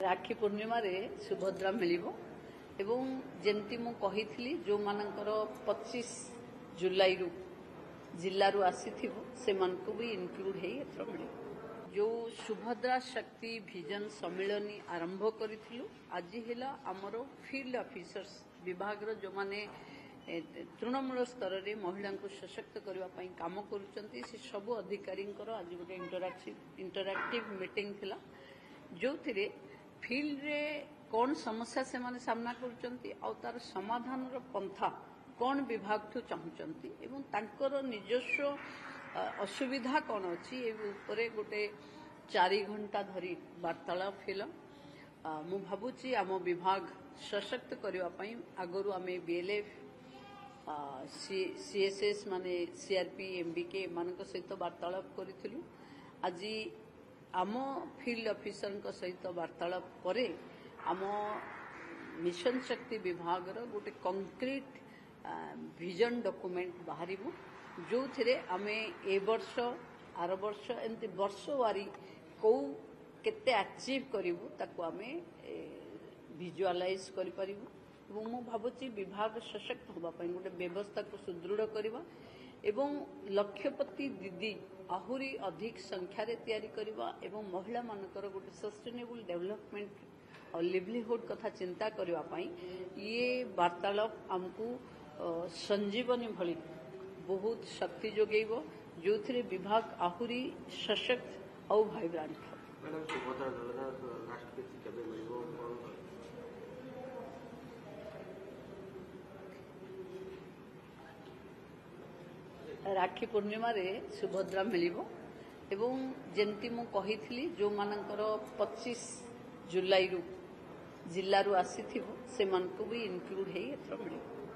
राखी पूर्णिमा रे सुभद्रा मिलिबो एवं जेमती मु कहिथिली जो मानकर 25 जुलाई रु जिल्ला रु आसीथिबो से मानको भी इनक्लूड हेई एथरो मिलिबो। जो सुभद्रा शक्ति विजन सम्मेलनी आरंभ करिथिलु आज हेला हमरो फील्ड ऑफिसर्स विभाग रो जो माने तृणमूल स्तर रे महिला को सशक्त करबा पई काम करूचंती से सब अधिकारी आज गोटे इंटरैक्टिव मीटिंग थिला जो थिरे फील्ड रे कौन समस्या से माने सामना करूचंती आ तार समाधान रो पंथा कौन विभाग ठू चाहूचंती एवं तांकर निजस्व असुविधा कौन अछि ए ऊपर गोटे 4 घंटा धरी वार्तालाप हिला मु भाबुची आम विभाग सशक्त करबा पई आगरु आमे बीएलएफ सीएसएस माने सीआरपी एमबीके मानक सहित वार्तालाप करिथिलु। आज आम फील्ड ऑफिसर सहित वार्तालाप परे आम मिशन शक्ति विभाग रो गोटे कंक्रीट विजन डॉक्यूमेंट बाहरिबो जो थिरे आमे ए वर्ष आर वर्ष एंती वर्ष वारी को केते अचीव करिवु ताको आमे विजुअलाइज करि परिबु एवं मु भाबुची विभाग सशक्त होबा पई गोटे व्यवस्था को सुदृढ़ करबा एवं लक्ष्यपति दीदी आहुरी अधिक संख्या रे तयारी करबा एवं महिला मानकर गोटे सस्टेनेबल डेवलपमेंट और लिवलीहुड कथा चिंता करबा पई ये वार्तालाप हमकु संजीवनी भली बहुत शक्ति जोगेइबो जो थिरे विभाग आहुरी सशक्त और वाइब्रेंट मैडम सुभद्रा दलना राष्ट्रपति केबे मिलिबो राखी पूर्णिमा रे सुभद्रा मिलिबो एवं जेमती मु कहिथिली जो मानकर 25 जुलाई रु जिल्ला रु आसीथिबो से मानको भी इनक्लूड हेई एथरो मिलिबो।